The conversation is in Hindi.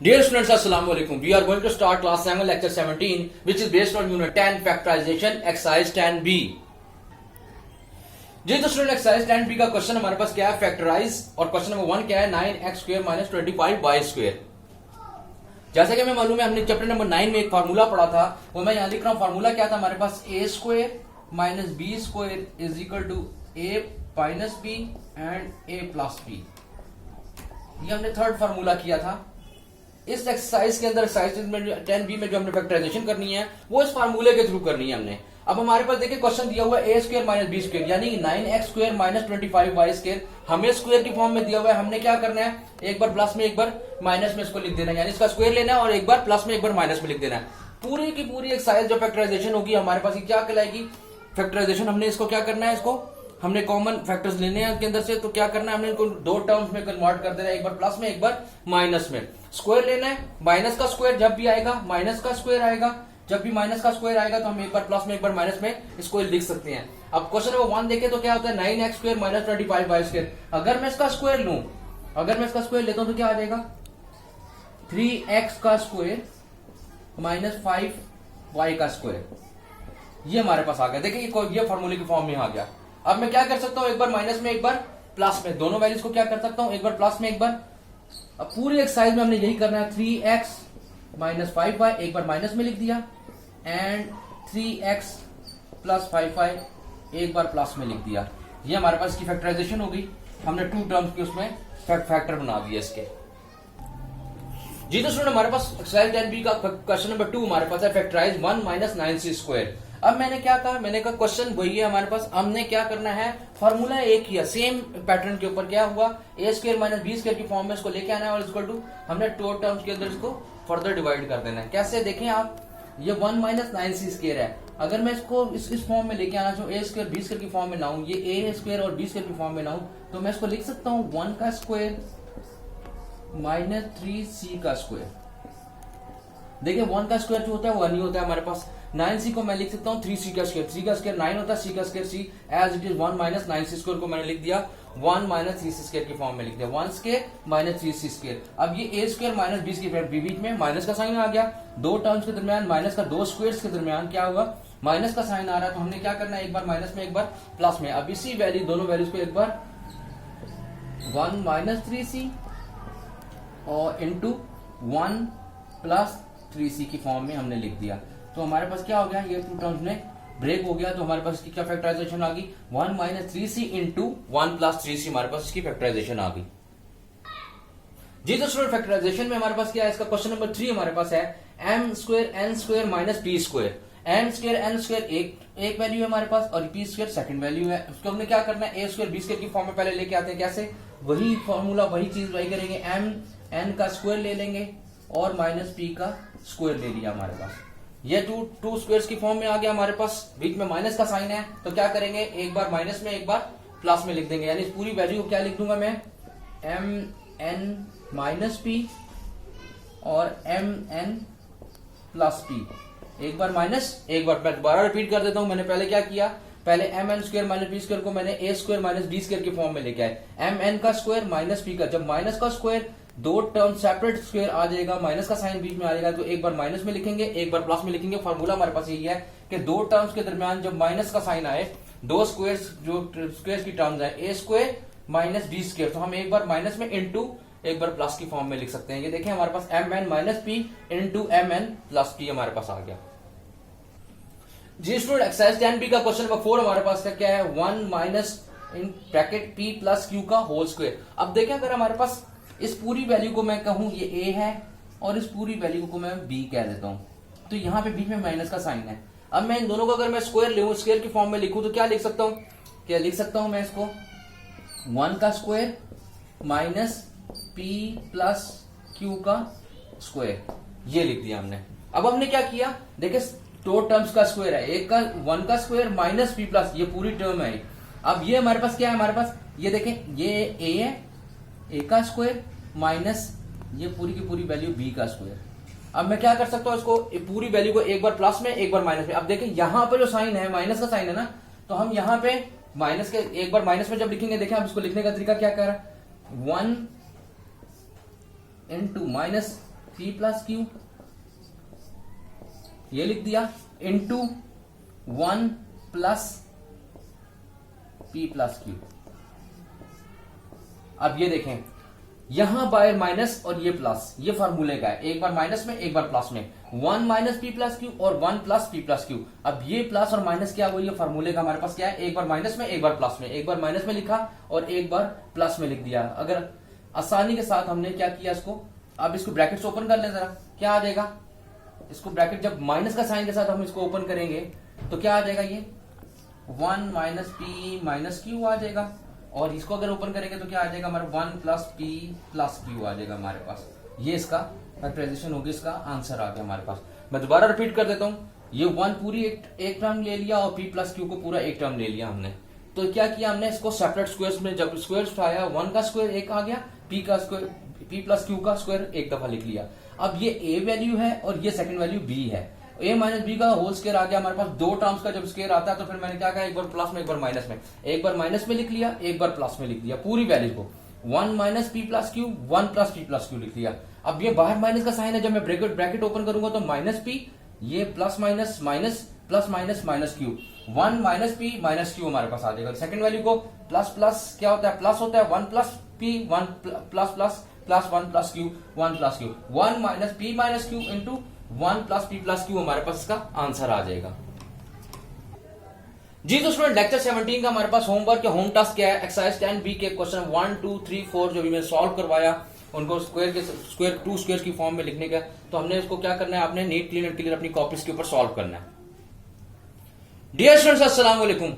Dear students, Assalamu alaikum. We are going to start class 7 lecture 17 which is based on unit 10 factorization exercise 10b. जी तो स्टूडेंट एक्सरसाइज 10b का क्वेश्चन हमारे पास क्या है, फैक्टराइज, और क्वेश्चन नंबर 1 क्या है, 9x square minus 25y square. जैसा कि हमें मालूम है, हमने चैप्टर नंबर 9 में एक फार्मूला पढ़ा था, वो मैं यहां लिख रहा हूं। फार्मूला क्या था हमारे पास, a square minus B square is equal to a minus B and a plus B. ये हमने थर्ड फार्मूला किया था। इस एक्सरसाइज के अंदर एक्सरसाइज 10b में जो हमने फैक्टराइजेशन करनी है वो इस फार्मूले के थ्रू करनी है हमने। अब हमारे पास देखिए क्वेश्चन दिया हुआ है a square minus B square यानी 9x square minus 25y square, हमें स्क्वायर की फॉर्म में दिया हुआ है। हमने क्या करना है, एक बार प्लस में एक बार माइनस में इसको लिख देना है, यानी इसका स्क्वायर लेना है और एक बार प्लस में एक बार माइनस में लिख देना है। पूरी की पूरी एक्सरसाइज जो फैक्टराइजेशन होगी हमारे पास क्या कहलाएगी, फैक्टराइजेशन। हमने इसको क्या करना है, इसको हमने कॉमन फैक्टर्स लेने हैं इसके अंदर से, तो क्या करना है, हमने इनको दो टर्म्स में कन्वर्ट कर देना है, एक बार प्लस में एक बार माइनस में। स्क्वायर लेना है, माइनस का स्क्वायर जब भी आएगा माइनस का स्क्वायर आएगा, जब भी माइनस का स्क्वायर आएगा तो हम एक बार प्लस में एक बार माइनस में इसको लिख सकते हैं। अब क्वेश्चन नंबर 1 देखें तो क्या होता है, 9x square minus 25y square. अगर मैं इसका स्क्वायर लूं, अगर मैं इसका स्क्वायर लेता हूं तो क्या आ जाएगा, 3x का स्क्वायर माइनस 5y का स्क्वायर। ये हमारे पास आ गया। देखिए ये फॉर्मूले की फॉर्म में आ गया। अब मैं क्या कर सकता हूं, एक बार माइनस में एक बार प्लस में, दोनों वैल्यूज को क्या कर सकता हूं, एक बार प्लस में एक बार। अब पूरी एक्सरसाइज में हमने यही करना है, 3x माइनस 5y एक बार माइनस में लिख दिया एंड 3x प्लस 5y एक बार प्लस में लिख दिया। ये हमारे पास की फैक्टराइजेशन हो गई। हमने टू टर्म्स के उसमें फैक्टर बना दिया इसके। जी तो स्टूडेंट हमारे पास एक्सरसाइज 10b का क्वेश्चन नंबर 2 हमारे पास है, फैक्टराइज 1 माइनस 9c स्क्वायर। अब मैंने क्या कहा, मैंने कहा क्वेश्चन वही है हमारे पास, हमने क्या करना है, फॉर्मूला एक ही है, सेम पैटर्न के ऊपर। क्या हुआ, a square minus B square की फॉर्म में इसको लेके आना है और इक्वल टू हमने टू टर्म्स के अंदर इसको फर्दर डिवाइड कर देना है। कैसे देखें आप, ये 1 माइनस 9c स्क्वायर है। अगर मैं इसको इस फॉर्म में लेके आना चाहूँ, a स्क्वायर बी स्क्वायर की फॉर्म में लाऊं, ये a स्क्वायर और बी स्क्वायर की फॉर्म में लाऊं, तो मैं इसको लिख सकता हूँ 1 का स्क्वायर माइनस 3c का स्क्वायर। देखिए 1 का स्क्वायर जो होता है वो 1 ही होता है हमारे पास। 9c को मैं लिख सकता हूँ 3c का स्क्वायर, 3 का स्क्वायर 9 होता है, c का square c, as it is 1 minus 9c square को मैंने लिख दिया 1 माइनस 3c स्क्वायर की फॉर्म में लिख दिया, 1 स्क्वायर माइनस 3c स्क्वायर। अब ये a square minus b square, बीच में माइनस का साइन आ गया, दो टर्म्स के दरमियान माइनस का, दो स्क्वायर्स के दरमियान क्या हुआ, माइनस का साइन आ रहा है, तो हमने क्या करना है, एक बार माइनस में एक बार प्लस में। अब इसी वैल्यू, दोनों वैल्यूज को एक बार 1 माइनस 3c और इंटू 1 प्लस 3c की फॉर्म में हमने लिख दिया। तो हमारे पास क्या हो गया, ये टू टर्म्स में ब्रेक हो गया, तो हमारे पास इसकी क्या फैक्टराइजेशन आ गई, 1 minus 3c into 1 plus 3c हमारे पास इसकी फैक्टराइजेशन आ गई। जी तो स्टूडेंट फैक्टराइजेशन में हमारे पास क्या है, इसका क्वेश्चन नंबर 3 हमारे पास है, m square n square minus p square. m square n square एक वैल्यू है हमारे पास और p स्क्वायर सेकंड वैल्यू है। उसको हमने क्या करना है, a स्क्वायर b स्क्वायर की फॉर्म में पहले लेके आते हैं। कैसे, वही फॉर्मूला वही चीज वही करेंगे, m n का स्क्वायर ले लेंगे और माइनस p का स्क्वायर ले लिया हमारे पास। ये टू स्क्वायर्स की फॉर्म में आ गया हमारे पास, बीच में माइनस का साइन है, तो क्या करेंगे, एक बार माइनस में एक बार प्लस में लिख देंगे, यानी इस पूरी वैल्यू को क्या लिख दूंगा मैं, एम एन माइनस पी और एम एन प्लस पी। एक बार माइनस एक बार, मैं दोबारा रिपीट कर देता हूं, मैंने पहले क्या किया, पहले M N square minus B square को मैंने A square minus D square की फॉर्म में लेके आए, एम एन का स्क्वायर माइनस पी का, जब माइनस का स्क्वायर दो टर्म सेपरेट स्क्वायर आ जाएगा, माइनस का साइन बीच में आ जाएगा, तो एक बार माइनस में लिखेंगे एक बार प्लस में लिखेंगे। फॉर्मूला हमारे पास यही है कि दो टर्म्स के दरमियान जब माइनस का साइन आए, दो स्क्वायर्स जो स्क्वायर्स की टर्म्स है, ए स्क्वायर माइनस बी स्क्वायर, तो हम एक बार माइनस में इंटू एक बार प्लस की फॉर्म में लिख सकते हैं। ये देखें हमारे पास M N minus P into M N plus P हमारे पास आ गया। जी स्टूडेंट एक्सरसाइज 10b का क्वेश्चन नंबर 4 हमारे पास क्या है, 1 minus in bracket p plus q का होल स्क्वायर। अब देखें अगर हमारे पास इस पूरी वैल्यू को मैं कहूं ये a है और इस पूरी वैल्यू को मैं b कह देता हूं, तो यहां पे बीच में माइनस का साइन है। अब मैं इन दोनों को अगर मैं स्क्वायर लूं, स्क्वायर की फॉर्म में लिखूं, तो क्या लिख सकता हूं, क्या लिख सकता हूं मैं इसको, 1 का square minus p plus q का स्क्वायर, ये लिख दिया हमने। अब हमने क्या किया, देखिए दो टर्म्स का स्क्वायर है, एक का 1 का स्क्वायर माइनस p प्लस, ये पूरी टर्म है। अब ये हमारे पास क्या है, हमारे पास ये देखें ये a है, a का स्क्वायर माइनस ये पूरी की पूरी वैल्यू b का स्क्वायर। अब मैं क्या कर सकता हूं, इसको पूरी वैल्यू को एक बार प्लस में एक बार माइनस में। अब देखें यहां पर जो साइन है माइनस का साइन है ना, तो हम यहां पे माइनस के एक बार माइनस में जब लिखेंगे, देखें अब इसको लिखने का तरीका क्या कर रहा है, 1 into minus p plus Q ये लिख दिया into 1 plus p plus Q. अब ये देखें यहां बाय माइनस और ये प्लस, ये फार्मूले का है, एक बार माइनस में एक बार प्लस में, 1 माइनस पी प्लस क्यू और 1 प्लस पी प्लस क्यू। अब ये प्लस और माइनस क्या हुआ, ये फार्मूले का हमारे पास क्या है, एक बार माइनस में एक बार प्लस में, एक बार माइनस में लिखा और एक बार प्लस में लिख दिया। अगर आसानी के साथ हमने क्या किया इसको, अब इसको ब्रैकेट्स ओपन कर ले जरा, क्या आ जाएगा, इसको ब्रैकेट जब माइनस का साइन के साथ हम इसको ओपन करेंगे तो क्या आ जाएगा, ये 1 माइनस पी माइनस क्यू आ जाएगा, और इसको अगर ओपन करेंगे तो क्या आ जाएगा हमारा 1 प्लस पी प्लस क्यू आ जाएगा हमारे पास। ये इसका फैक्टराइजेशन होगी, इसका आंसर आ गया हमारे पास। मैं दोबारा रिपीट कर देता हूं, ये 1 पूरी एक टर्म ले लिया और p प्लस क्यू को पूरा एक टर्म ले लिया हमने। तो क्या किया हमने, इसको सेपरेट स्क्वायर्स में जब स्क्वायर्स उठाया 1 का स्क्वायर एक आ गया, p का स्क्वायर p प्लस क्यू का स्क्वायर एक दफा लिख लिया। अब ये a वैल्यू है और ये सेकंड वैल्यू b है, a माइनस बी का होल स्क्वायर आ गया हमारे पास। दो टर्म्स का जब स्क्वायर आता है तो फिर मैंने क्या कहा, एक बार प्लस में एक बार माइनस में, एक बार माइनस में लिख लिया एक बार प्लस में लिख दिया पूरी वैल्यू को, 1 minus P plus Q 1 plus P plus Q लिख लिया। अब ये बाहर माइनस का साइन है, जब मैं ब्रैकेट ओपन करूंगा तो माइनस पी, ये plus minus minus plus minus minus Q, 1 minus P minus Q हमारे पास आ जाएगा। सेकंड वैल्यू को प्लस प्लस क्या होता है, प्लस होता है, 1 plus P 1 plus plus plus 1 plus Q 1 plus Q, 1 minus P minus Q into 1 plus P plus Q हमारे पास इसका आंसर आ जाएगा। जी तो स्टूडेंट लेक्चर 17 का हमारे पास होमवर्क या होम टास्क क्या है, एक्सरसाइज 10 बी के क्वेश्चन 1 2 3 4 जो भी मैंने सॉल्व करवाया उनको स्क्वायर टू स्क्वायर की फॉर्म में लिखने का। तो हमने इसको क्या करना है, आपने नीट क्लीन एंड क्लियर अपनी कॉपीज के ऊपर सॉल्व करना है। डियर स्टूडेंट्स अस्सलाम वालेकुम।